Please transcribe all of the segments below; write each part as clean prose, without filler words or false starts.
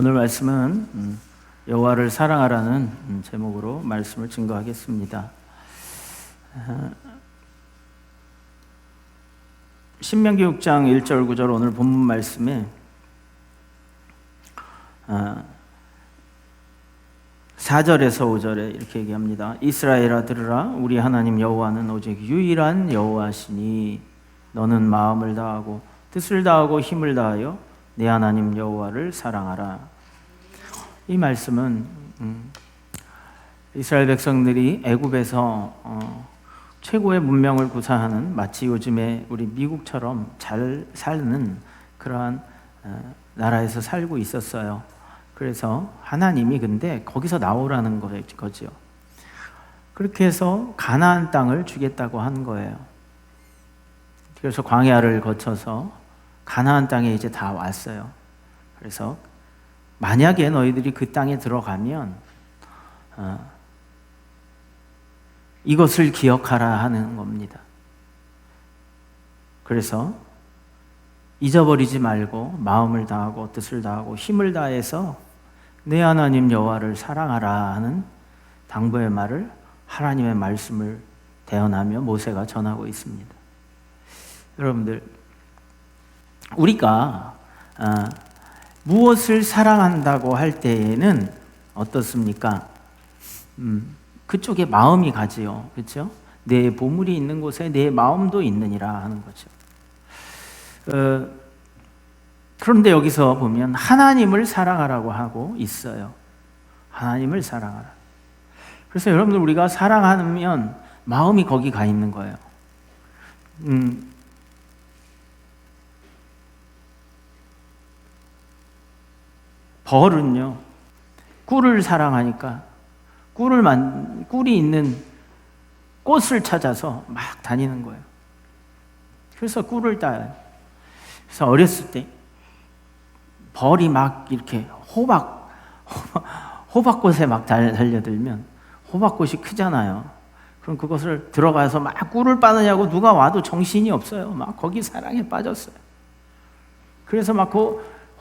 오늘 말씀은 여호와를 사랑하라는 제목으로 말씀을 증거하겠습니다. 신명기 6장 1절 9절 오늘 본문 말씀에 4절에서 5절에 이렇게 얘기합니다. 이스라엘아 들으라, 우리 하나님 여호와는 오직 유일한 여호와시니 너는 마음을 다하고 뜻을 다하고 힘을 다하여 내 하나님 여호와를 사랑하라. 이 말씀은 이스라엘 백성들이 애굽에서 최고의 문명을 구사하는, 마치 요즘에 우리 미국처럼 잘 사는 그러한 나라에서 살고 있었어요. 그래서 하나님이 근데 거기서 나오라는 거죠. 그렇게 해서 가나안 땅을 주겠다고 한 거예요. 그래서 광야를 거쳐서 가나안 땅에 이제 다 왔어요. 그래서 만약에 너희들이 그 땅에 들어가면 이것을 기억하라 하는 겁니다. 그래서 잊어버리지 말고 마음을 다하고 뜻을 다하고 힘을 다해서 내 하나님 여호와를 사랑하라 하는 당부의 말을, 하나님의 말씀을 대언하며 모세가 전하고 있습니다. 여러분들, 우리가 무엇을 사랑한다고 할 때에는 어떻습니까? 그쪽에 마음이 가지요. 그렇죠? 내 보물이 있는 곳에 내 마음도 있느니라 하는 거죠. 그런데 여기서 보면 하나님을 사랑하라고 하고 있어요. 하나님을 사랑하라. 그래서 여러분들, 우리가 사랑하면 마음이 거기 가 있는 거예요. 벌은요, 꿀을 사랑하니까 꿀이 있는 꽃을 찾아서 막 다니는 거예요. 그래서 꿀을 따요. 그래서 어렸을 때 벌이 막 이렇게 호박꽃에 막 달려들면 호박꽃이 크잖아요. 그럼 그것을 들어가서 막 꿀을 빠느냐고 누가 와도 정신이 없어요. 막 거기 사랑에 빠졌어요. 그래서 막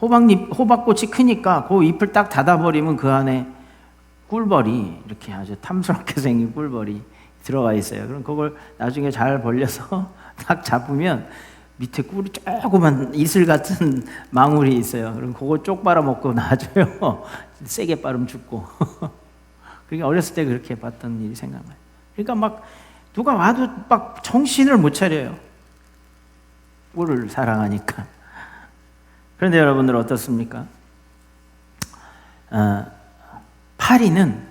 호박꽃이 크니까 그 잎을 딱 닫아버리면 그 안에 꿀벌이, 이렇게 아주 탐스럽게 생긴 꿀벌이 들어가 있어요. 그럼 그걸 나중에 잘 벌려서 딱 잡으면 밑에 꿀이 조그만 이슬 같은 망울이 있어요. 그럼 그거 쪽 빨아먹고 놔줘요. 세게 빨으면 죽고. 그러니까 어렸을 때 그렇게 봤던 일이 생각나요. 그러니까 막 누가 와도 막 정신을 못 차려요. 꿀을 사랑하니까. 그런데 여러분들 어떻습니까? 파리는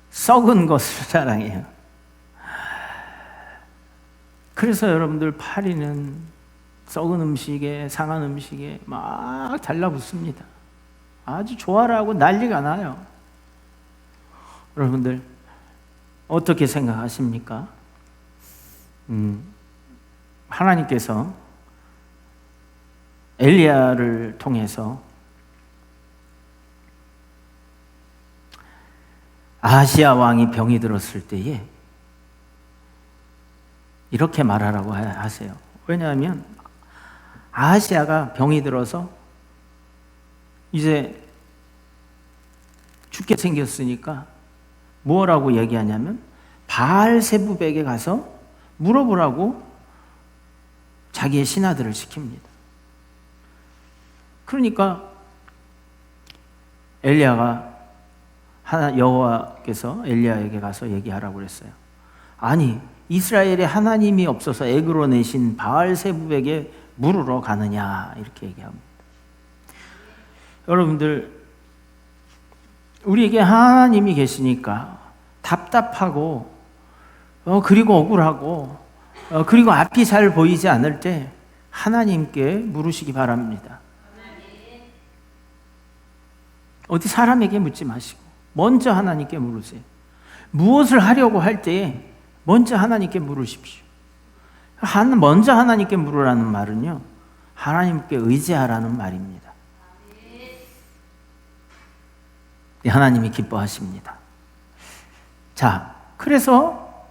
썩은 것을 사랑해요. 그래서 여러분들, 파리는 썩은 음식에, 상한 음식에 막 달라붙습니다. 아주 좋아라고 난리가 나요. 여러분들 어떻게 생각하십니까? 하나님께서 엘리야를 통해서 아하시야 왕이 병이 들었을 때에 이렇게 말하라고 하세요. 왜냐하면 아하시야가 병이 들어서 이제 죽게 생겼으니까 뭐라고 얘기하냐면 바알세부백에 가서 물어보라고 자기의 신하들을 시킵니다. 그러니까 여호와께서 엘리야에게 가서 얘기하라고 그랬어요. 아니, 이스라엘에 하나님이 없어서 애굽으로 내신 바알세부백에 물으러 가느냐, 이렇게 얘기합니다. 여러분들, 우리에게 하나님이 계시니까 답답하고 그리고 억울하고 그리고 앞이 잘 보이지 않을 때 하나님께 물으시기 바랍니다. 어디 사람에게 묻지 마시고 먼저 하나님께 물으세요. 무엇을 하려고 할 때에 먼저 하나님께 물으십시오. 먼저 하나님께 물으라는 말은요, 하나님께 의지하라는 말입니다. 하나님이 기뻐하십니다. 자, 그래서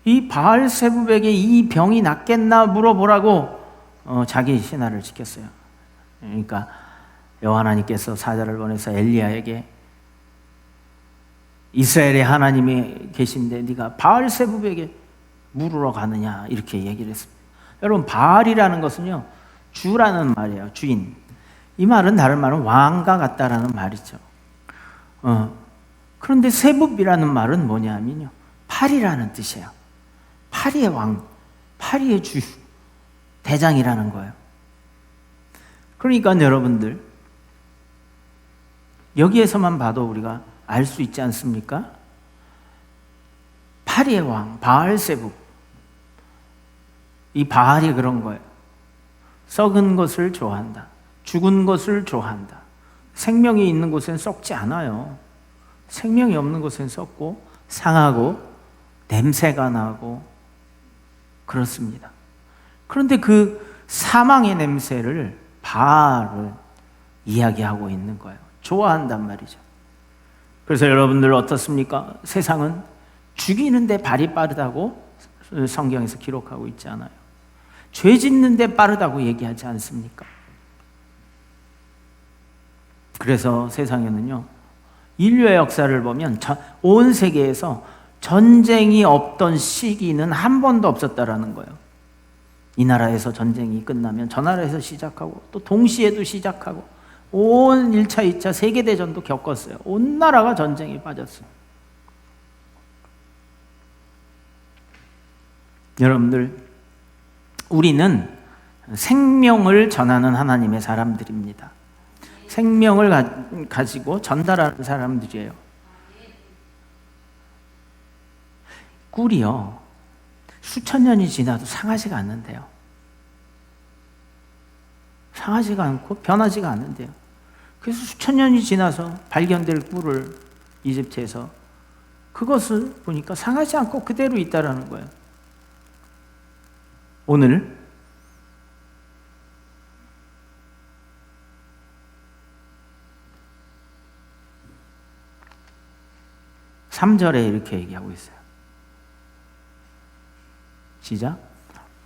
이 바알세부백에 이 병이 낫겠나 물어보라고 자기 신하를 시켰어요. 그러니까 여호와 하나님께서 사자를 보내서 엘리야에게 이스라엘의 하나님이 계신데 네가 바알세붑에게 물으러 가느냐 이렇게 얘기를 했습니다. 여러분, 바알이라는 것은요 주라는 말이에요. 주인. 이 말은 다른 말은 왕과 같다라는 말이죠. 그런데 세붑이라는 말은 뭐냐면요 파리라는 뜻이에요. 파리의 왕, 파리의 주, 대장이라는 거예요. 그러니까 여러분들 여기에서만 봐도 우리가 알 수 있지 않습니까? 파리의 왕 바알세붑, 이 바알이 그런 거예요. 썩은 것을 좋아한다. 죽은 것을 좋아한다. 생명이 있는 곳엔 썩지 않아요. 생명이 없는 곳엔 썩고 상하고 냄새가 나고 그렇습니다. 그런데 그 사망의 냄새를 바알을 이야기하고 있는 거예요. 좋아한단 말이죠. 그래서 여러분들 어떻습니까? 세상은 죽이는데 발이 빠르다고 성경에서 기록하고 있지 않아요. 죄 짓는데 빠르다고 얘기하지 않습니까? 그래서 세상에는요 인류의 역사를 보면 온 세계에서 전쟁이 없던 시기는 한 번도 없었다라는 거예요. 이 나라에서 전쟁이 끝나면 저 나라에서 시작하고 또 동시에도 시작하고 온 1차, 2차 세계대전도 겪었어요. 온 나라가 전쟁에 빠졌어요. 여러분들, 우리는 생명을 전하는 하나님의 사람들입니다. 생명을 가지고 전달하는 사람들이에요. 꿀이요 수천 년이 지나도 상하지가 않는데요. 상하지가 않고 변하지가 않는데요. 그래서 수천 년이 지나서 발견될 꿀을 이집트에서 그것을 보니까 상하지 않고 그대로 있다라는 거예요. 오늘 3절에 이렇게 얘기하고 있어요. 시작.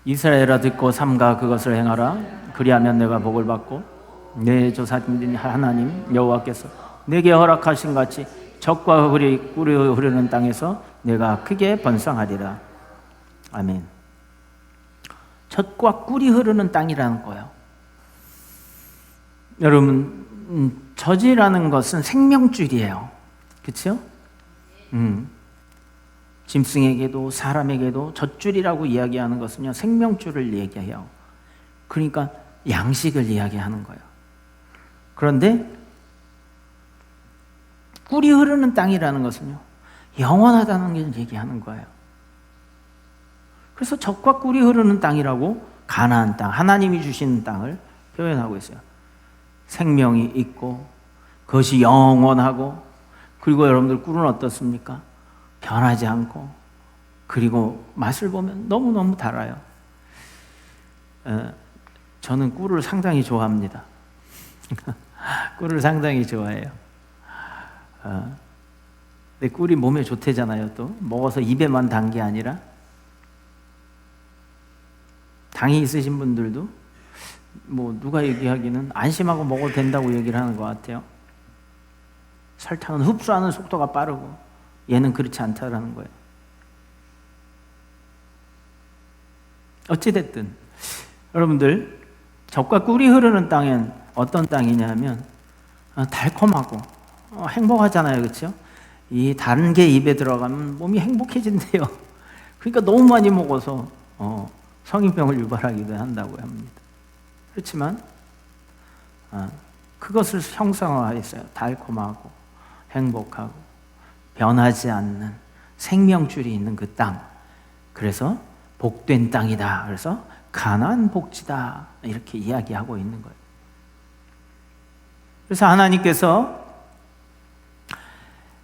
이스라엘아 듣고 삼가 그것을 행하라. 그리하면 내가 복을 받고 내 조상인 하나님 여호와께서 내게 허락하신 같이 젖과 꿀이 흐르는 땅에서 내가 크게 번성하리라. 아멘. 젖과 꿀이 흐르는 땅이라는 거예요. 여러분, 젖이라는 것은 생명줄이에요. 그렇죠? 짐승에게도 사람에게도 젖줄이라고 이야기하는 것은요 생명줄을 얘기해요. 그러니까 양식을 이야기하는 거예요. 그런데 꿀이 흐르는 땅이라는 것은요 영원하다는 걸 얘기하는 거예요. 그래서 젖과 꿀이 흐르는 땅이라고 가나안 땅, 하나님이 주시는 땅을 표현하고 있어요. 생명이 있고 그것이 영원하고, 그리고 여러분들 꿀은 어떻습니까? 변하지 않고, 그리고 맛을 보면 너무너무 달아요. 저는 꿀을 상당히 좋아합니다. 꿀을 상당히 좋아해요. 근데 꿀이 몸에 좋대잖아요. 또 먹어서 입에만 단 게 아니라 당이 있으신 분들도 뭐 누가 얘기하기는 안심하고 먹어도 된다고 얘기를 하는 것 같아요. 설탕은 흡수하는 속도가 빠르고 얘는 그렇지 않다라는 거예요. 어찌됐든 여러분들, 젖과 꿀이 흐르는 땅은 어떤 땅이냐면 달콤하고 행복하잖아요. 그렇죠? 이 단 게 입에 들어가면 몸이 행복해진대요. 그러니까 너무 많이 먹어서 성인병을 유발하기도 한다고 합니다. 그렇지만 그것을 형상화했어요. 달콤하고 행복하고 변하지 않는 생명줄이 있는 그 땅. 그래서 복된 땅이다. 그래서 가나안 복지다. 이렇게 이야기하고 있는 거예요. 그래서 하나님께서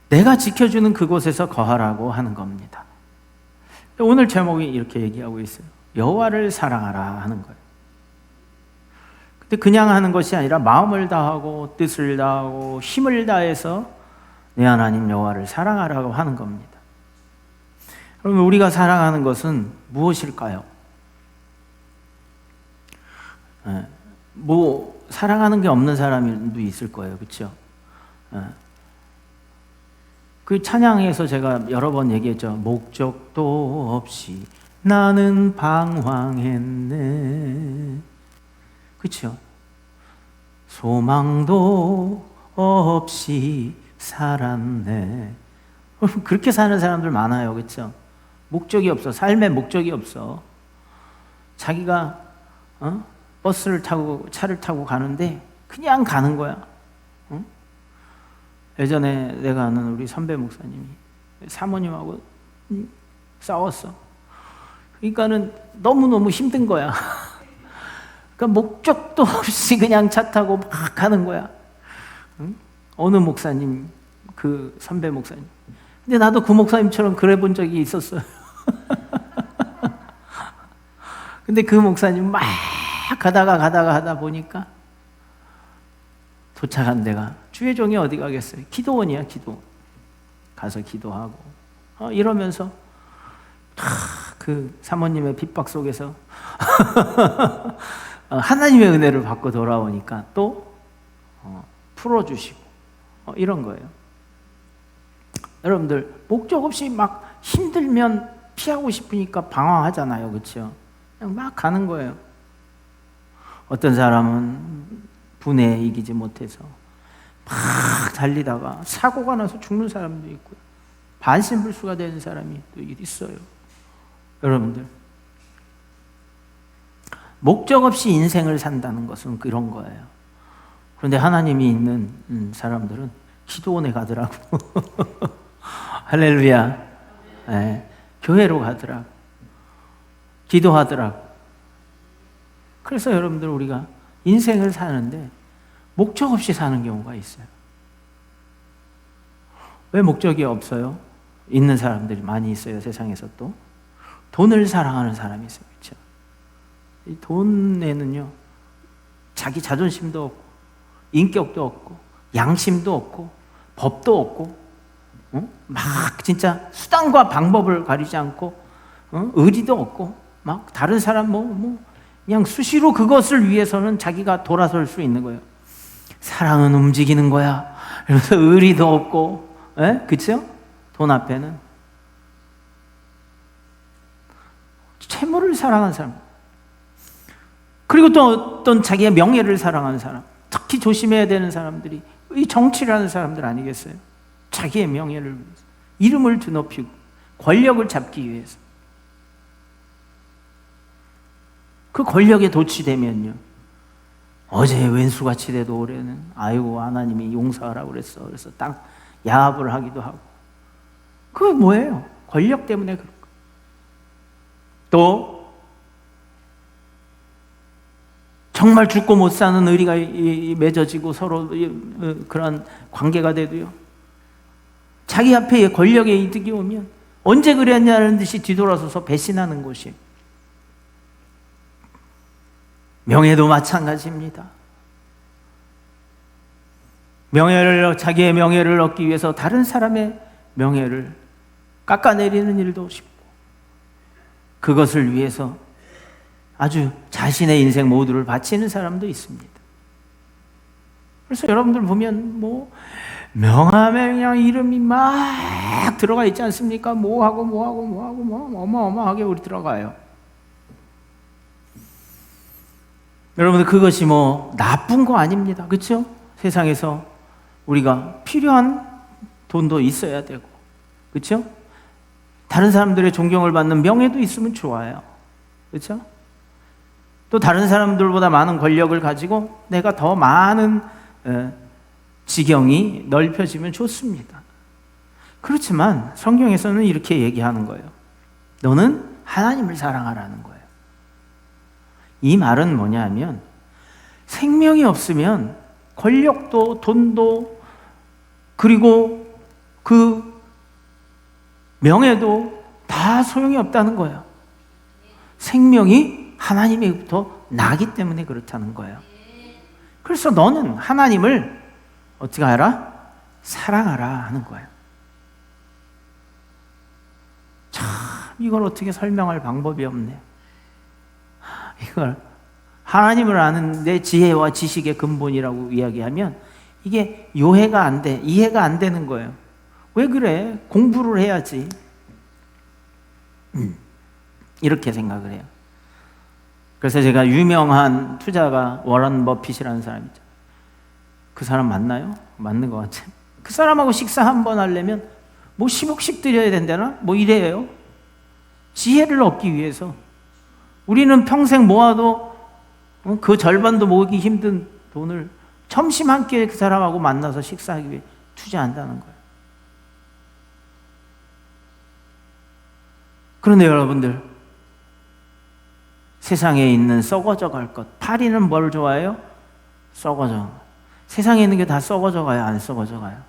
내가 지켜주는 그곳에서 거하라고 하는 겁니다. 오늘 제목이 이렇게 얘기하고 있어요. 여호와를 사랑하라 하는 거예요. 근데 그냥 하는 것이 아니라 마음을 다하고 뜻을 다하고 힘을 다해서 내 하나님 여호와를 사랑하라고 하는 겁니다. 그러면 우리가 사랑하는 것은 무엇일까요? 사랑하는 게 없는 사람도 있을 거예요. 그렇죠? 그 찬양에서 제가 여러 번 얘기했죠. 목적도 없이 나는 방황했네. 그렇죠? 소망도 없이 살았네. 그렇게 사는 사람들 많아요. 그렇죠? 목적이 없어. 삶에 목적이 없어. 자기가 버스를 타고 차를 타고 가는데 그냥 가는 거야. 예전에 내가 아는 우리 선배 목사님이 사모님하고 싸웠어. 그러니까는 너무너무 힘든 거야. 그러니까 목적도 없이 그냥 차 타고 막 가는 거야. 어느 목사님, 그 선배 목사님. 근데 나도 그 목사님처럼 그래 본 적이 있었어요. 근데 그 목사님 막 가다가 하다 보니까 도착한 데가, 주의 종이 어디 가겠어요? 기도원이야, 기도원. 가서 기도하고 이러면서 그 사모님의 핍박 속에서 하나님의 은혜를 받고 돌아오니까 또 풀어주시고 이런 거예요. 여러분들 목적 없이 막 힘들면 피하고 싶으니까 방황하잖아요. 그렇죠? 그냥 막 가는 거예요. 어떤 사람은 분에 이기지 못해서 막 달리다가 사고가 나서 죽는 사람도 있고요. 반신불수가 되는 사람이 또 있어요. 여러분들 목적 없이 인생을 산다는 것은 그런 거예요. 그런데 하나님이 있는 사람들은 기도원에 가더라고. 할렐루야. 네, 교회로 가더라고. 기도하더라고. 그래서 여러분들 우리가 인생을 사는데 목적 없이 사는 경우가 있어요. 왜 목적이 없어요? 있는 사람들이 많이 있어요. 세상에서 또 돈을 사랑하는 사람이 있어요. 그렇죠? 이 돈에는요 자기 자존심도 없고 인격도 없고 양심도 없고 법도 없고 막 진짜 수단과 방법을 가리지 않고 의리도 없고 막 다른 사람 그냥 수시로 그것을 위해서는 자기가 돌아설 수 있는 거예요. 사랑은 움직이는 거야. 그래서 의리도 없고, 그렇죠? 돈 앞에는 채무를 사랑하는 사람, 그리고 또 어떤 자기의 명예를 사랑하는 사람, 특히 조심해야 되는 사람들이 이 정치를 하는 사람들 아니겠어요? 자기의 명예를 위해서, 이름을 드높이고 권력을 잡기 위해서. 그 권력에 도취되면요, 어제 왼수같이 돼도 올해는 아이고 하나님이 용서하라고 그랬어. 그래서 딱 야합을 하기도 하고. 그게 뭐예요? 권력 때문에 그런 거. 또 정말 죽고 못 사는 의리가 맺어지고 서로 그런 관계가 돼도요, 자기 앞에 권력의 이득이 오면 언제 그랬냐는 듯이 뒤돌아서서 배신하는 것이. 명예도 마찬가지입니다. 자기의 명예를 얻기 위해서 다른 사람의 명예를 깎아내리는 일도 쉽고, 그것을 위해서 아주 자신의 인생 모두를 바치는 사람도 있습니다. 그래서 여러분들 보면 명함에 그냥 이름이 막 들어가 있지 않습니까? 뭐하고 어마어마하게 우리 들어가요. 여러분들 그것이 나쁜 거 아닙니다. 그렇죠? 세상에서 우리가 필요한 돈도 있어야 되고, 그렇죠? 다른 사람들의 존경을 받는 명예도 있으면 좋아요. 그렇죠? 또 다른 사람들보다 많은 권력을 가지고 내가 더 많은 지경이 넓혀지면 좋습니다. 그렇지만 성경에서는 이렇게 얘기하는 거예요. 너는 하나님을 사랑하라는 거예요. 이 말은 뭐냐면, 생명이 없으면 권력도 돈도 그리고 그 명예도 다 소용이 없다는 거예요. 생명이 하나님으로부터 나기 때문에 그렇다는 거예요. 그래서 너는 하나님을 어떻게 하라? 사랑하라 하는 거예요. 참, 이걸 어떻게 설명할 방법이 없네. 이걸 하나님을 아는 내 지혜와 지식의 근본이라고 이야기하면 이게 요해가 안 돼, 이해가 안 되는 거예요. 왜 그래? 공부를 해야지. 이렇게 생각을 해요. 그래서 제가 유명한 투자가 워런 버핏이라는 사람 있죠. 그 사람 맞나요? 맞는 것 같아요. 그 사람하고 식사 한 번 하려면 뭐 10억씩 드려야 된다나? 뭐 이래요. 지혜를 얻기 위해서. 우리는 평생 모아도 그 절반도 모으기 힘든 돈을 점심 한 끼에 그 사람하고 만나서 식사하기 위해 투자한다는 거예요. 그런데 여러분들, 세상에 있는 썩어져 갈 것, 파리는 뭘 좋아해요? 썩어져. 세상에 있는 게 다 썩어져 가요? 안 썩어져 가요?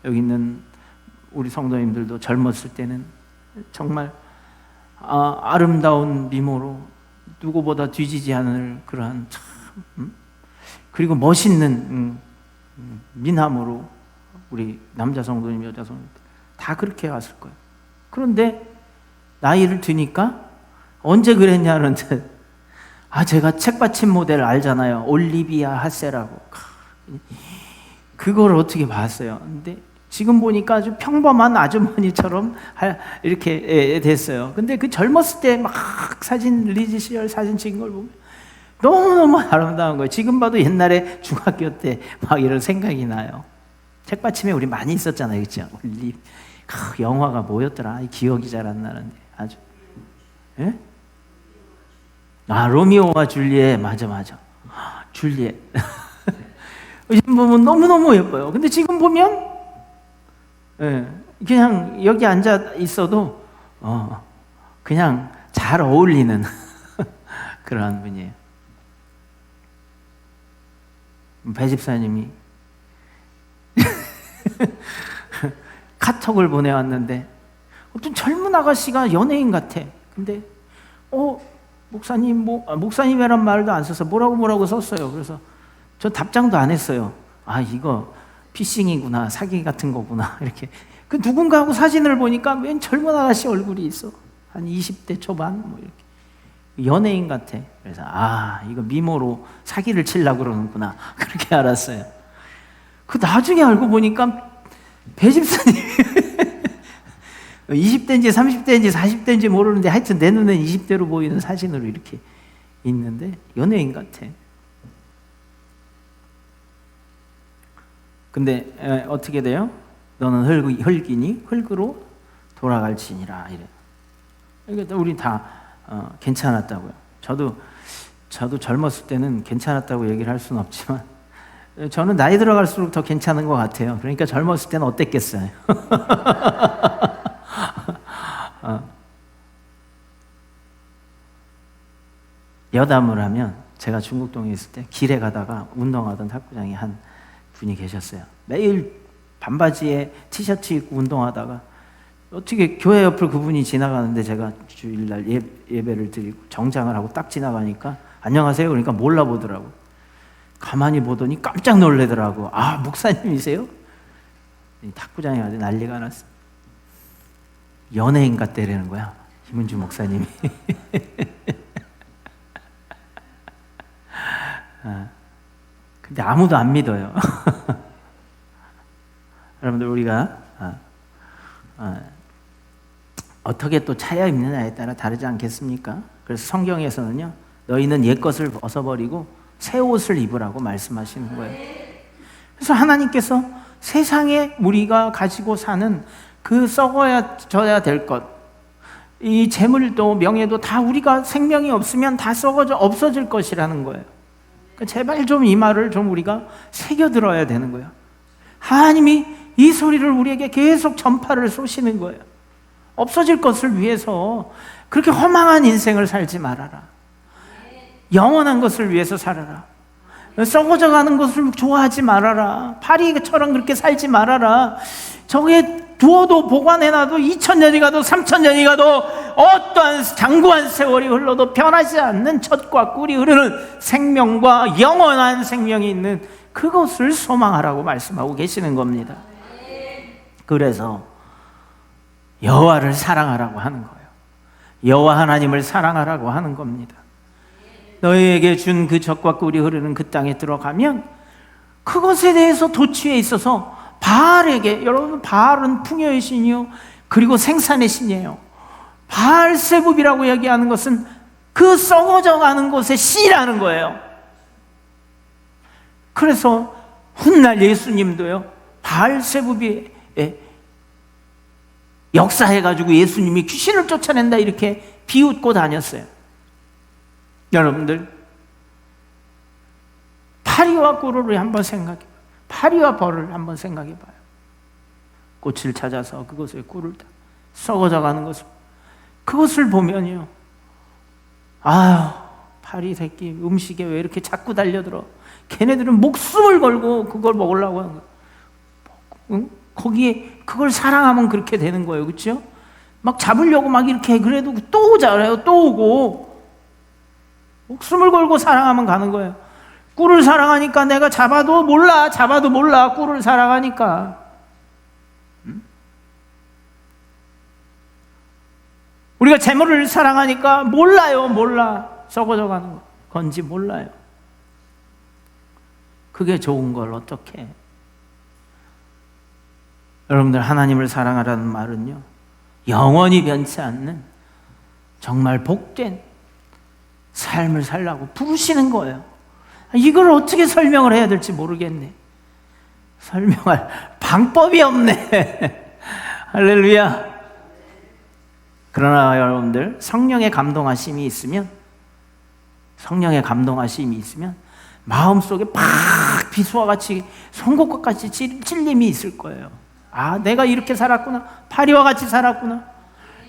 여기 있는 우리 성도님들도 젊었을 때는 정말 아름다운 미모로 누구보다 뒤지지 않을 그러한 참 그리고 멋있는 미남으로 우리 남자 성도님, 여자 성도님 다 그렇게 왔을 거예요. 그런데 나이를 드니까 언제 그랬냐는데, 제가 책받침 모델 알잖아요. 올리비아 하세라고. 그걸 어떻게 봤어요? 근데 지금 보니까 아주 평범한 아주머니처럼 이렇게 됐어요. 근데 그 젊었을 때 막 리즈 시절 사진 찍은 걸 보면 너무너무 아름다운 거예요. 지금 봐도 옛날에 중학교 때 막 이런 생각이 나요. 책받침에 우리 많이 있었잖아요. 그렇죠? 영화가 뭐였더라? 기억이 잘 안 나는데 아주. 예? 로미오와 줄리엣. 맞아. 줄리엣. 지금 보면 너무너무 예뻐요. 근데 지금 보면 그냥 여기 앉아 있어도 그냥 잘 어울리는 그런 분이에요. 배 집사님이 카톡을 보내왔는데 어떤 젊은 아가씨가 연예인 같아. 근데 목사님 목사님이란 말도 안 써서 뭐라고 썼어요. 그래서 저 답장도 안 했어요. 이거 피싱이구나, 사기 같은 거구나 이렇게. 그 누군가하고 사진을 보니까 웬 젊은 아가씨 얼굴이 있어. 한 20대 초반 뭐 이렇게. 연예인 같아. 그래서 이거 미모로 사기를 치려고 그러는구나 그렇게 알았어요. 그 나중에 알고 보니까 배 집사님 20대인지 30대인지 40대인지 모르는데 하여튼 내 눈엔 20대로 보이는 사진으로 이렇게 있는데 연예인 같아. 근데 어떻게 돼요? 너는 흙이니 흙으로 돌아갈지니라 이래. 그러니까 우리 다 괜찮았다고요. 저도 젊었을 때는 괜찮았다고 얘기를 할 수는 없지만 저는 나이 들어갈수록 더 괜찮은 것 같아요. 그러니까 젊었을 때는 어땠겠어요? 여담을 하면 제가 중국동에 있을 때 길에 가다가 운동하던 탁구장에 한 분이 계셨어요. 매일 반바지에 티셔츠 입고 운동하다가 어떻게 교회 옆을 그분이 지나가는데 제가 주일날 예배를 드리고 정장을 하고 딱 지나가니까 안녕하세요 그러니까 몰라보더라고. 가만히 보더니 깜짝 놀래더라고. 목사님이세요? 탁구장에 아주 난리가 났어. 연예인 같대라는 거야, 김은주 목사님이. 근데 아무도 안 믿어요. 여러분들, 우리가 어떻게 또 차려 입느냐에 따라 다르지 않겠습니까? 그래서 성경에서는요, 너희는 옛것을 벗어버리고 새 옷을 입으라고 말씀하시는 거예요. 그래서 하나님께서 세상에 우리가 가지고 사는 그 썩어져야 될 것, 이 재물도 명예도 다 우리가 생명이 없으면 다 없어질 것이라는 거예요. 그러니까 제발 좀 이 말을 좀 우리가 새겨들어야 되는 거예요. 하나님이 이 소리를 우리에게 계속 전파를 쏘시는 거예요. 없어질 것을 위해서 그렇게 허망한 인생을 살지 말아라. 영원한 것을 위해서 살아라. 썩어져 가는 것을 좋아하지 말아라. 파리처럼 그렇게 살지 말아라. 저게 두어도 보관해놔도 2000년이 가도 3000년이 가도 어떠한 장구한 세월이 흘러도 변하지 않는 젖과 꿀이 흐르는 생명과 영원한 생명이 있는 그것을 소망하라고 말씀하고 계시는 겁니다. 그래서 여호와를 사랑하라고 하는 거예요. 여호와 하나님을 사랑하라고 하는 겁니다. 너희에게 준 그 젖과 꿀이 흐르는 그 땅에 들어가면 그것에 대해서 도취해 있어서 바알에게, 여러분 바알은 풍요의 신이요 그리고 생산의 신이에요. 바알세붑이라고 얘기하는 것은 그 썩어져 가는 곳의 씨라는 거예요. 그래서 훗날 예수님도요, 바알세붑이 역사해가지고 예수님이 귀신을 쫓아낸다 이렇게 비웃고 다녔어요. 여러분들, 파리와 꿀을 한번 생각해봐요. 파리와 벌을 한번 생각해봐요. 꽃을 찾아서 그것에 꿀을 다 썩어져 가는 것을, 그것을 보면요, 아유, 파리 새끼 음식에 왜 이렇게 자꾸 달려들어. 걔네들은 목숨을 걸고 그걸 먹으려고 하는 거예요. 응? 거기에 그걸 사랑하면 그렇게 되는 거예요. 그렇죠? 막 잡으려고 막 이렇게 해. 그래도 또 오잖아요. 또 오고. 목숨을 걸고 사랑하면 가는 거예요. 꿀을 사랑하니까 내가 잡아도 몰라. 꿀을 사랑하니까. 응? 우리가 재물을 사랑하니까 몰라. 썩어져 가는 거. 건지 몰라요. 그게 좋은 걸 어떻게 해? 여러분들, 하나님을 사랑하라는 말은요, 영원히 변치 않는 정말 복된 삶을 살라고 부르시는 거예요. 이걸 어떻게 설명을 해야 될지 모르겠네. 설명할 방법이 없네. 할렐루야. 그러나 여러분들, 성령의 감동하심이 있으면 마음속에 팍 비수와 같이, 송곳과 같이 찔림이 있을 거예요. 아, 내가 이렇게 살았구나. 파리와 같이 살았구나.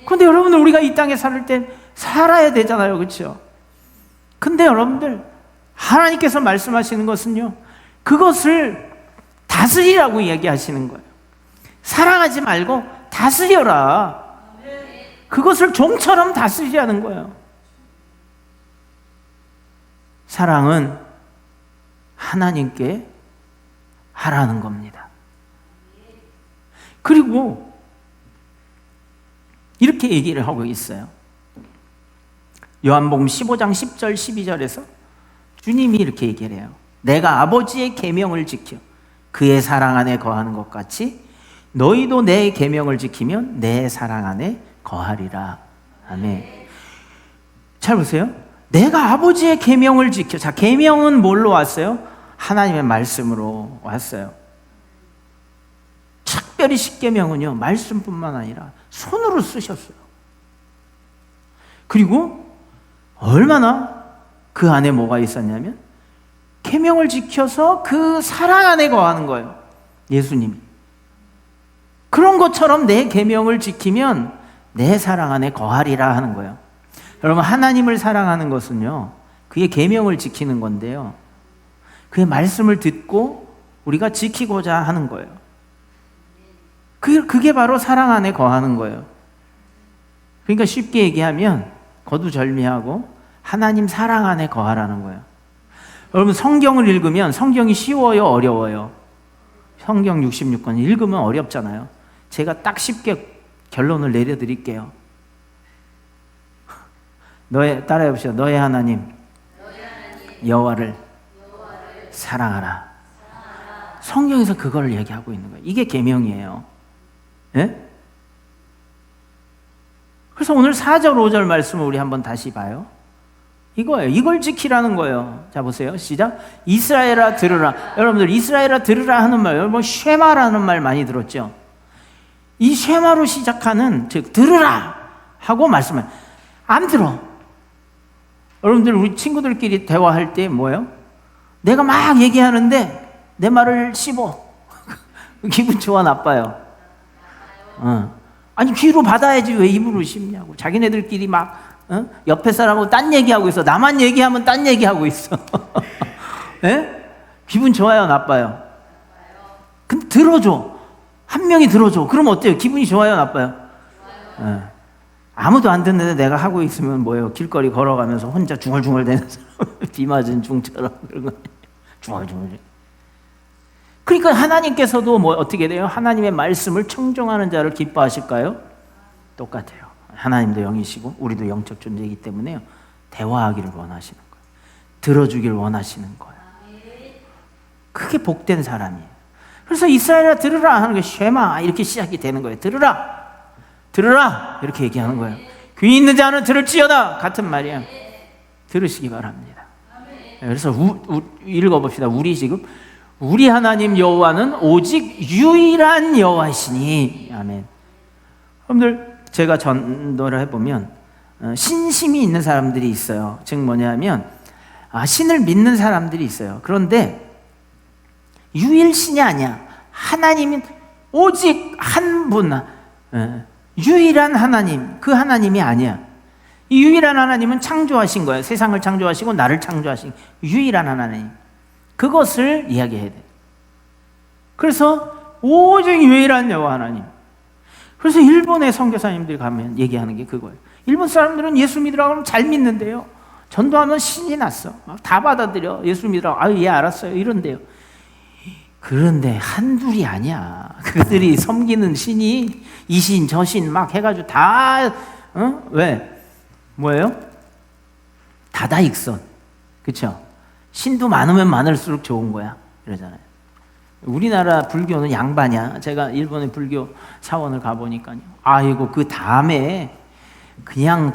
근데 여러분들, 우리가 이 땅에 살 때 살아야 되잖아요. 그렇죠? 근데 여러분들, 하나님께서 말씀하시는 것은요, 그것을 다스리라고 얘기하시는 거예요. 사랑하지 말고 다스려라. 그것을 종처럼 다스리라는 거예요. 사랑은 하나님께 하라는 겁니다. 그리고 이렇게 얘기를 하고 있어요. 요한복음 15장 10절 12절에서 주님이 이렇게 얘기를 해요. 내가 아버지의 계명을 지켜 그의 사랑 안에 거하는 것 같이 너희도 내 계명을 지키면 내 사랑 안에 거하리라. 아멘. 잘 보세요. 내가 아버지의 계명을 지켜. 자, 계명은 뭘로 왔어요? 하나님의 말씀으로 왔어요. 특별히 십계명은요, 말씀뿐만 아니라 손으로 쓰셨어요. 그리고 얼마나 그 안에 뭐가 있었냐면, 계명을 지켜서 그 사랑 안에 거하는 거예요. 예수님이. 그런 것처럼 내 계명을 지키면 내 사랑 안에 거하리라 하는 거예요. 여러분, 하나님을 사랑하는 것은요, 그의 계명을 지키는 건데요, 그의 말씀을 듣고 우리가 지키고자 하는 거예요. 그게 바로 사랑 안에 거하는 거예요. 그러니까 쉽게 얘기하면 거두절미하고 하나님 사랑 안에 거하라는 거예요. 여러분, 성경을 읽으면 성경이 쉬워요, 어려워요? 성경 66권 읽으면 어렵잖아요. 제가 딱 쉽게 결론을 내려드릴게요. 따라해 보시죠. 너의 하나님 여호와를 사랑하라. 성경에서 그걸 얘기하고 있는 거예요. 이게 계명이에요. 예? 그래서 오늘 4절 5절 말씀을 우리 한번 다시 봐요. 이거예요. 이걸 지키라는 거예요. 자, 보세요. 시작. 이스라엘아 들으라. 여러분들, 이스라엘아 들으라 하는 말, 여러분 쉐마라는 말 많이 들었죠? 이 쉐마로 시작하는, 즉 들으라 하고 말씀을 안 들어. 여러분들, 우리 친구들끼리 대화할 때 뭐예요? 내가 막 얘기하는데 내 말을 씹어. 기분 좋아, 나빠요? 아니, 귀로 받아야지 왜 입으로 씹냐고. 자기네들끼리 막 옆에 사람하고 딴 얘기하고 있어. 나만 얘기하면 딴 얘기하고 있어. 예? 기분 좋아요, 나빠요? 근데 들어줘. 한 명이 들어줘. 그럼 어때요? 기분이 좋아요, 나빠요? 예. 아무도 안 듣는데 내가 하고 있으면 뭐예요? 길거리 걸어가면서 혼자 중얼중얼대는 사람, 비 맞은 중처럼 그런 거. 중얼중얼. 그러니까 하나님께서도 뭐 어떻게 돼요? 하나님의 말씀을 청종하는 자를 기뻐하실까요? 똑같아요. 하나님도 영이시고 우리도 영적 존재이기 때문에요, 대화하기를 원하시는 거예요. 들어주길 원하시는 거예요. 그게 복된 사람이에요. 그래서 이스라엘아 들으라 하는 게 쉐마 이렇게 시작이 되는 거예요. 들으라, 들으라 이렇게 얘기하는 거예요. 귀 있는 자는 들을지어다 같은 말이에요. 들으시기 바랍니다. 그래서 읽어봅시다. 우리 하나님 여호와는 오직 유일한 여호와시니. 아멘. 여러분들 제가 전도를 해보면 신심이 있는 사람들이 있어요. 즉 뭐냐면 신을 믿는 사람들이 있어요. 그런데 유일신이 아니야. 하나님은 오직 한 분, 유일한 하나님, 그 하나님이 아니야. 이 유일한 하나님은 창조하신 거예요. 세상을 창조하시고 나를 창조하신 유일한 하나님. 그것을 이야기해야 돼. 그래서 오직 유일한 여호와 하나님. 그래서 일본의 선교사님들이 가면 얘기하는 게 그거예요. 일본 사람들은 예수 믿으라고 하면 잘 믿는데요. 전도하면 신이 났어. 막 다 받아들여. 예수 믿으라고. 아유, 예, 알았어요. 이런데요. 그런데 한둘이 아니야. 그들이 섬기는 신이 이 신, 저 신 막 해가지고 다, 왜? 뭐예요? 다다익선. 그쵸? 신도 많으면 많을수록 좋은 거야. 이러잖아요. 우리나라 불교는 양반이야. 제가 일본의 불교 사원을 가보니까요. 아이고, 그 담에 그냥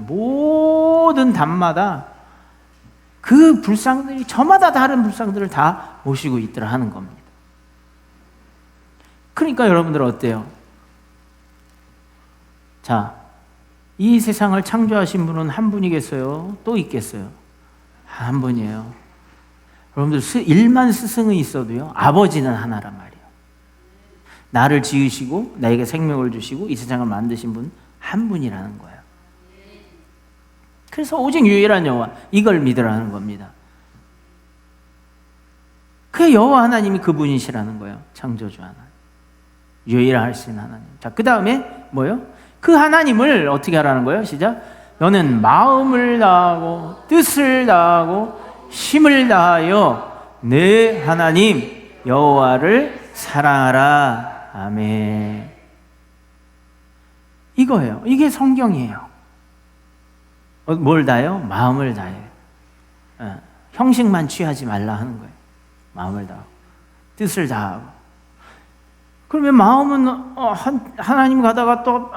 모든 담마다 그 불상들이 저마다 다른 불상들을 다 모시고 있더라 하는 겁니다. 그러니까 여러분들 어때요? 자, 이 세상을 창조하신 분은 한 분이겠어요? 또 있겠어요? 한 분이에요. 여러분들 1만 스승이 있어도요, 아버지는 하나란 말이에요. 나를 지으시고 나에게 생명을 주시고 이 세상을 만드신 분 한 분이라는 거예요. 그래서 오직 유일한 여호와, 이걸 믿으라는 겁니다. 그 여호와 하나님이 그분이시라는 거예요. 창조주 하나님, 유일하신 하나님. 자, 그 다음에 뭐요? 그 하나님을 어떻게 하라는 거예요? 시작. 너는 마음을 다하고 뜻을 다하고 힘을 다하여 내 하나님 여호와를 사랑하라. 아멘. 이거예요. 이게 성경이에요. 뭘 다해요? 마음을 다해요. 형식만 취하지 말라 하는 거예요. 마음을 다하고 뜻을 다하고. 그러면 마음은 하나님 가다가 또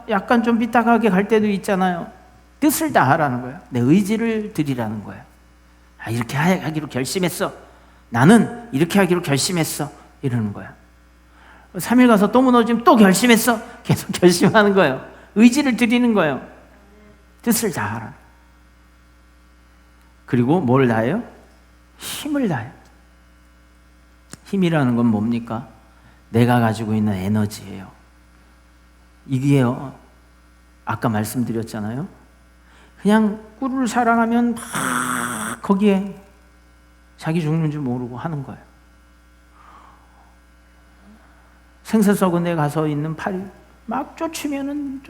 약간 좀 삐딱하게 갈 때도 있잖아요. 뜻을 다하라는 거예요. 내 의지를 드리라는 거예요. 이렇게 하기로 결심했어. 나는 이렇게 하기로 결심했어. 이러는 거예요. 3일 가서 또 무너지면 또 결심했어. 계속 결심하는 거예요. 의지를 드리는 거예요. 뜻을 다하라. 그리고 뭘 다해요? 힘을 다해요. 힘이라는 건 뭡니까? 내가 가지고 있는 에너지예요. 이게요, 아까 말씀드렸잖아요. 그냥 꿀을 사랑하면 막 거기에 자기 죽는 줄 모르고 하는 거예요. 생선 썩은 데 가서 있는 파리 막 쫓으면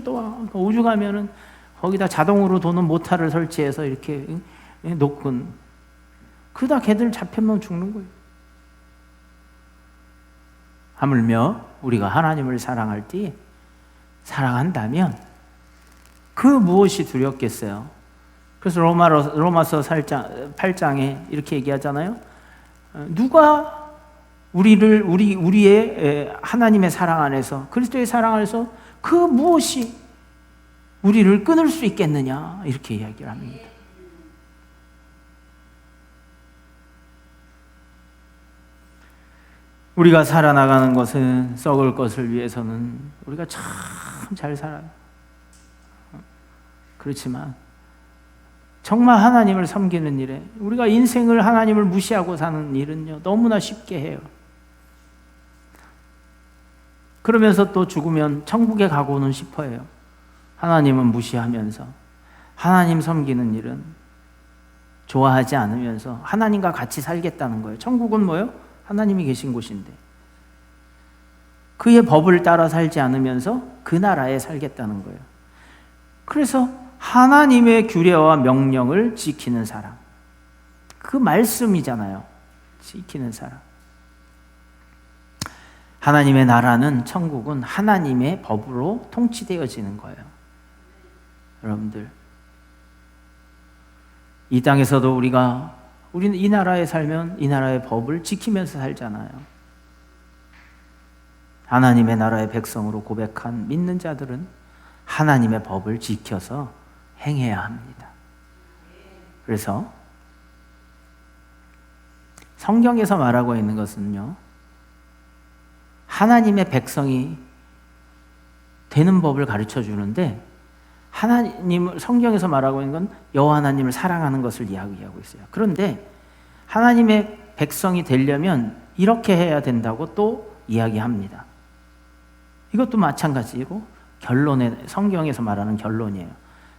또 와. 오죽하면은 거기다 자동으로 도는 모터를 설치해서 이렇게 놓군. 그러다 걔들 잡히면 죽는 거예요. 하물며 우리가 하나님을 사랑할 때, 사랑한다면 그 무엇이 두렵겠어요? 그래서 로마서 8장에 이렇게 얘기하잖아요. 누가 우리의 하나님의 사랑 안에서, 그리스도의 사랑 안에서 그 무엇이 우리를 끊을 수 있겠느냐, 이렇게 이야기를 합니다. 우리가 살아나가는 것은, 썩을 것을 위해서는 우리가 참 잘 살아요. 그렇지만 정말 하나님을 섬기는 일에, 우리가 인생을 하나님을 무시하고 사는 일은요, 너무나 쉽게 해요. 그러면서 또 죽으면 천국에 가고는 싶어요. 하나님은 무시하면서 하나님 섬기는 일은 좋아하지 않으면서 하나님과 같이 살겠다는 거예요. 천국은 뭐예요? 하나님이 계신 곳인데 그의 법을 따라 살지 않으면서 그 나라에 살겠다는 거예요. 그래서 하나님의 규례와 명령을 지키는 사람, 그 말씀이잖아요. 지키는 사람. 하나님의 나라는, 천국은 하나님의 법으로 통치되어지는 거예요. 여러분들, 이 땅에서도 우리는 이 나라에 살면 이 나라의 법을 지키면서 살잖아요. 하나님의 나라의 백성으로 고백한 믿는 자들은 하나님의 법을 지켜서 행해야 합니다. 그래서 성경에서 말하고 있는 것은요, 하나님의 백성이 되는 법을 가르쳐 주는데, 성경에서 말하고 있는 건 여호와 하나님을 사랑하는 것을 이야기하고 있어요. 그런데 하나님의 백성이 되려면 이렇게 해야 된다고 또 이야기합니다. 이것도 마찬가지고 성경에서 말하는 결론이에요.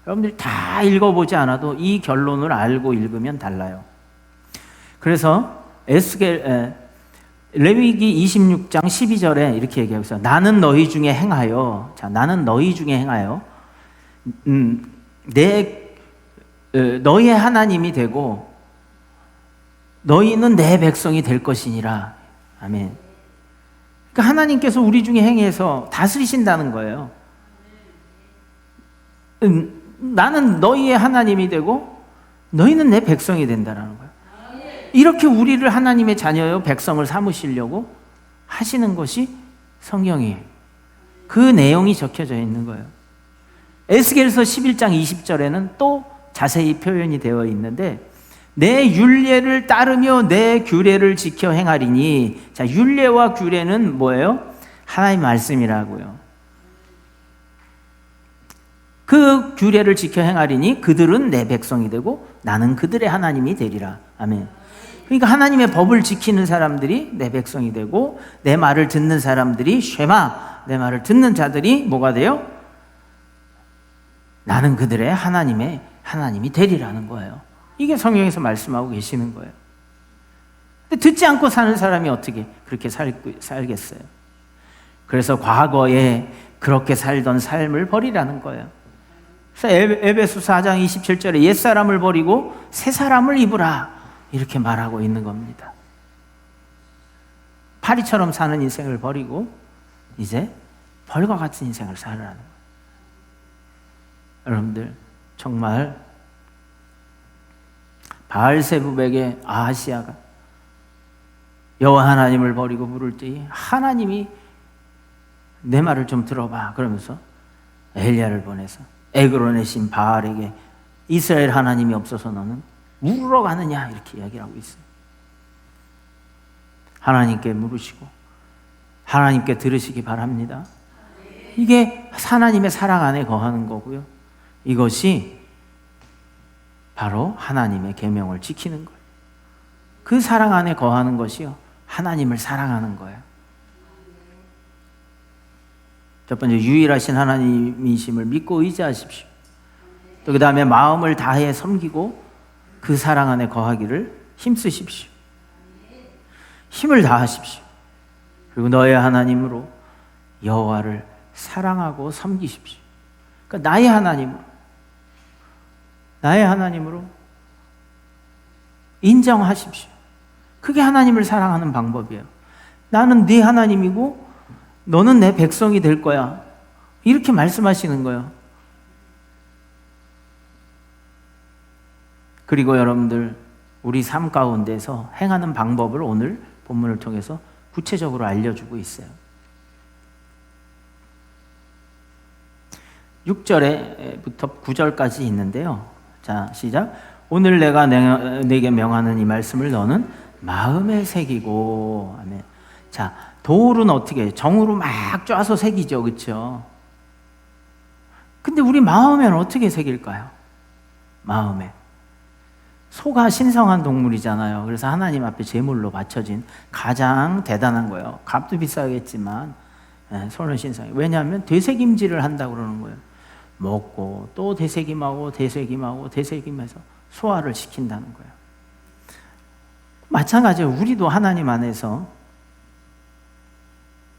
여러분들이 다 읽어보지 않아도 이 결론을 알고 읽으면 달라요. 그래서 레위기 26장 12절에 이렇게 얘기하고 있어요. 나는 너희 중에 행하여, 너희의 하나님이 되고 너희는 내 백성이 될 것이니라. 아멘. 그러니까 하나님께서 우리 중에 행해서 다스리신다는 거예요. 나는 너희의 하나님이 되고 너희는 내 백성이 된다라는 거예요. 이렇게 우리를 하나님의 자녀요 백성을 삼으시려고 하시는 것이 성경이에요. 그 내용이 적혀져 있는 거예요. 에스겔서 11장 20절에는 또 자세히 표현이 되어 있는데, 내 율례를 따르며 내 규례를 지켜 행하리니. 자, 율례와 규례는 뭐예요? 하나님 말씀이라고요. 그 규례를 지켜 행하리니 그들은 내 백성이 되고 나는 그들의 하나님이 되리라. 아멘. 그러니까 하나님의 법을 지키는 사람들이 내 백성이 되고, 내 말을 듣는 사람들이 쉐마, 내 말을 듣는 자들이 뭐가 돼요? 나는 그들의 하나님이 되리라는 거예요. 이게 성경에서 말씀하고 계시는 거예요. 근데 듣지 않고 사는 사람이 어떻게 그렇게 살겠어요? 그래서 과거에 그렇게 살던 삶을 버리라는 거예요. 그래서 에베소 4장 27절에 옛사람을 버리고 새사람을 입으라, 이렇게 말하고 있는 겁니다. 파리처럼 사는 인생을 버리고 이제 벌과 같은 인생을 살으라는 거예요. 여러분들, 정말 바알세불에게 아하시아가 여호와 하나님을 버리고 물을 때 하나님이 내 말을 좀 들어봐 그러면서 엘리야를 보내서 에그론의 신 바알에게 이스라엘 하나님이 없어서 너는 물으러 가느냐, 이렇게 이야기를 하고 있어요. 하나님께 물으시고 하나님께 들으시기 바랍니다. 이게 하나님의 사랑 안에 거하는 거고요. 이것이 바로 하나님의 계명을 지키는 거예요. 그 사랑 안에 거하는 것이요, 하나님을 사랑하는 거예요. 첫 번째, 유일하신 하나님이심을 믿고 의지하십시오. 또 그 다음에 마음을 다해 섬기고 그 사랑 안에 거하기를 힘쓰십시오. 힘을 다하십시오. 그리고 너의 하나님으로 여호와를 사랑하고 섬기십시오. 그러니까 나의 하나님으로 인정하십시오. 그게 하나님을 사랑하는 방법이에요. 나는 네 하나님이고 너는 내 백성이 될 거야, 이렇게 말씀하시는 거예요. 그리고 여러분들, 우리 삶 가운데서 행하는 방법을 오늘 본문을 통해서 구체적으로 알려주고 있어요. 6절에부터 9절까지 있는데요. 자, 시작. 오늘 내가 내게 명하는 이 말씀을 너는 마음에 새기고. 아멘. 자, 돌은 어떻게 해요? 정으로 막 쪄서 새기죠, 그렇죠? 근데 우리 마음에는 어떻게 새길까요? 마음에. 소가 신성한 동물이잖아요. 그래서 하나님 앞에 제물로 바쳐진 가장 대단한 거예요. 값도 비싸겠지만 소는 신성해. 왜냐하면 되새김질을 한다고 그러는 거예요. 먹고 또 되새김하고 되새김해서 소화를 시킨다는 거예요. 마찬가지로 우리도 하나님 안에서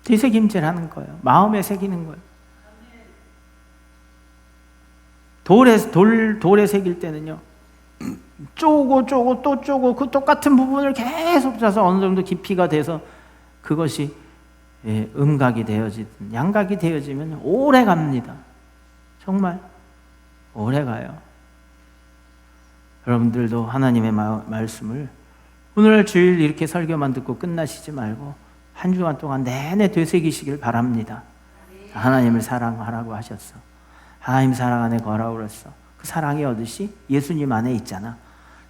되새김질하는 거예요. 마음에 새기는 거예요. 돌에 새길 때는요, 쪼고 또 쪼고 그 똑같은 부분을 계속 짜서 어느 정도 깊이가 돼서 그것이 음각이 되어지든 양각이 되어지면 오래 갑니다. 정말 오래 가요. 여러분들도 하나님의 말씀을 오늘 주일 이렇게 설교만 듣고 끝나시지 말고 한 주간 동안 내내 되새기시길 바랍니다. 하나님을 사랑하라고 하셨어. 하나님 사랑 안에 거하라고 그랬어. 그 사랑이 어디시? 예수님 안에 있잖아.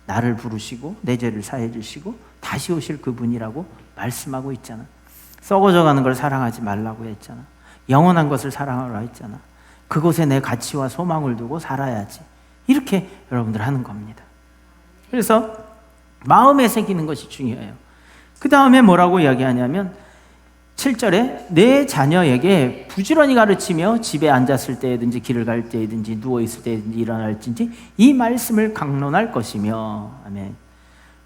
나를 부르시고 내 죄를 사해 주시고 다시 오실 그분이라고 말씀하고 있잖아. 썩어져가는 걸 사랑하지 말라고 했잖아. 영원한 것을 사랑하라 했잖아. 그곳에 내 가치와 소망을 두고 살아야지. 이렇게 여러분들 하는 겁니다. 그래서 마음에 새기는 것이 중요해요. 그 다음에 뭐라고 이야기하냐면 7절에 내 자녀에게 부지런히 가르치며 집에 앉았을 때든지 길을 갈 때든지 누워있을 때든지 일어날든지 이 말씀을 강론할 것이며. 아멘.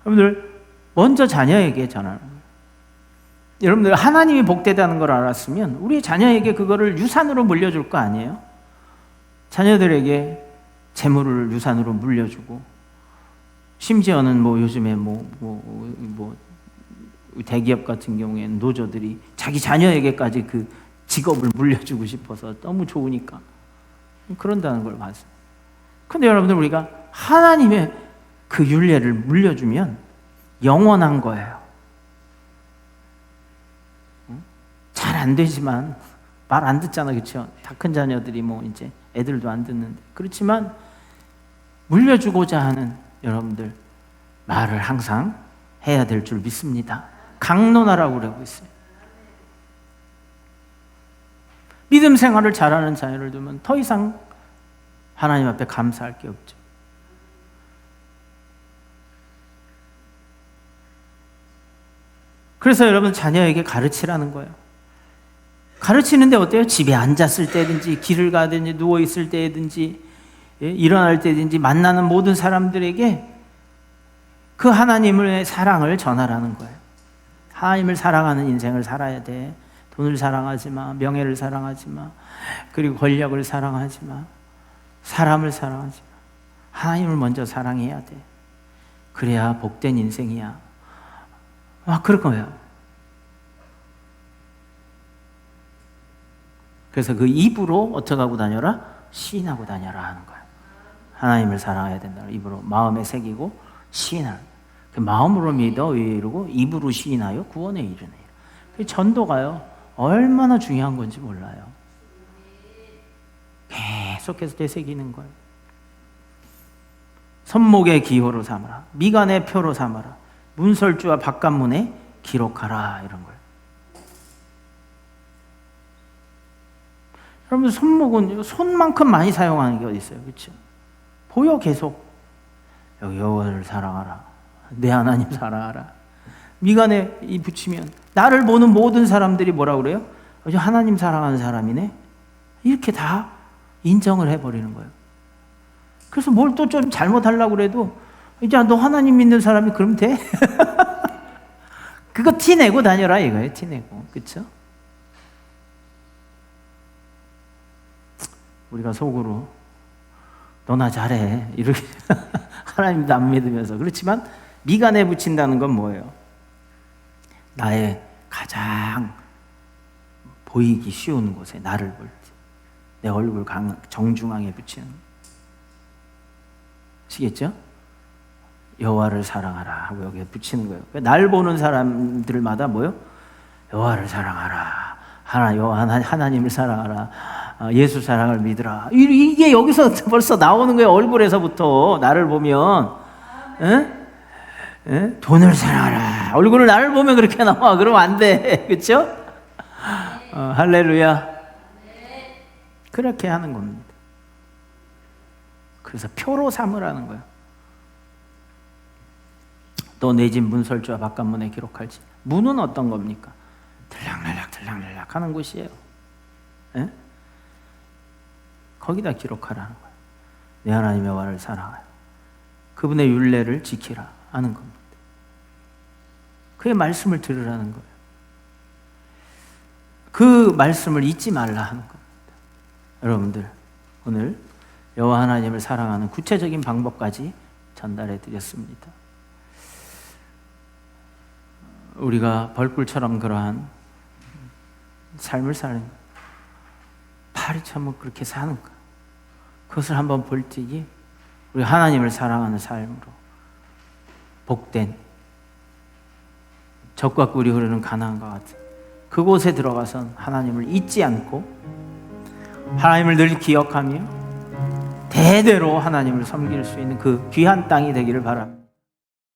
여러분들 먼저 자녀에게 전하는 거예요. 여러분들 하나님이 복되다는 걸 알았으면 우리 자녀에게 그거를 유산으로 물려줄 거 아니에요? 자녀들에게 재물을 유산으로 물려주고, 심지어는 뭐 요즘에 대기업 같은 경우에는 노조들이 자기 자녀에게까지 그 직업을 물려주고 싶어서 너무 좋으니까 그런다는 걸 봤어요. 근데 여러분들 우리가 하나님의 그 율례를 물려주면 영원한 거예요. 잘 안 되지만 말 안 듣잖아, 그렇죠? 다 큰 자녀들이 뭐 이제 애들도 안 듣는데, 그렇지만 물려주고자 하는 여러분들 말을 항상 해야 될 줄 믿습니다. 강론하라고 그러고 있어요. 믿음 생활을 잘하는 자녀를 두면 더 이상 하나님 앞에 감사할 게 없죠. 그래서 여러분 자녀에게 가르치라는 거예요. 가르치는데 어때요? 집에 앉았을 때든지 길을 가든지 누워있을 때든지 일어날 때든지 만나는 모든 사람들에게 그 하나님의 사랑을 전하라는 거예요. 하나님을 사랑하는 인생을 살아야 돼. 돈을 사랑하지 마, 명예를 사랑하지 마, 그리고 권력을 사랑하지 마, 사람을 사랑하지 마. 하나님을 먼저 사랑해야 돼. 그래야 복된 인생이야. 그럴 거예요. 그래서 그 입으로 어떻게 하고 다녀라? 시인하고 다녀라 하는 거예요. 하나님을 사랑해야 된다. 입으로 마음에 새기고 시인하라. 마음으로 믿어 이루고 입으로 시인하여 구원에 이르네. 전도가요 얼마나 중요한 건지 몰라요. 계속해서 되새기는 거예요. 손목의 기호로 삼아라, 미간의 표로 삼아라, 문설주와 바깥문에 기록하라, 이런 거예요. 여러분 손목은 손만큼 많이 사용하는 게 어디 있어요, 그렇죠? 보여 계속. 여호와를 사랑하라, 내 하나님 사랑하라. 미간에 이 붙이면 나를 보는 모든 사람들이 뭐라 그래요? 하나님 사랑하는 사람이네, 이렇게 다 인정을 해버리는 거예요. 그래서 뭘 또 좀 잘못하려고 그래도 이제 너 하나님 믿는 사람이 그러면 돼? 그거 티내고 다녀라 이거예요. 티내고. 그렇죠? 우리가 속으로 너나 잘해 이렇게 하나님도 안 믿으면서. 그렇지만 미간에 붙인다는 건 뭐예요? 나의 가장 보이기 쉬운 곳에, 나를 볼 때 내 얼굴 정중앙에 붙이는, 아시겠죠? 여호와를 사랑하라 하고 여기에 붙이는 거예요. 날 보는 사람들마다 뭐요? 여호와를 사랑하라, 하나님을 사랑하라, 예수 사랑을 믿으라. 이게 여기서 벌써 나오는 거예요. 얼굴에서부터 나를 보면. 돈을 사랑하라. 얼굴을 나를 보면 그렇게 나와. 그러면 안 돼. 그렇죠? 할렐루야. 그렇게 하는 겁니다. 그래서 표로 삼으라는 거예요. 또 내 집 문설주와 바깥문에 기록할지. 문은 어떤 겁니까? 들락날락 하는 곳이에요. 거기다 기록하라는 거예요. 내 하나님 여호와를 사랑하여 그분의 율례를 지키라 하는 겁니다. 그의 말씀을 들으라는 거예요. 그 말씀을 잊지 말라 하는 겁니다. 여러분들 오늘 여호와 하나님을 사랑하는 구체적인 방법까지 전달해 드렸습니다. 우리가 벌꿀처럼 그러한 삶을 사는 거예요. 파리처럼 그렇게 사는 거, 그것을 한번 볼 적이 우리 하나님을 사랑하는 삶으로 복된 젖과 꿀이 흐르는 가나안과 같은 그곳에 들어가선 하나님을 잊지 않고 하나님을 늘 기억하며 대대로 하나님을 섬길 수 있는 그 귀한 땅이 되기를 바랍니다.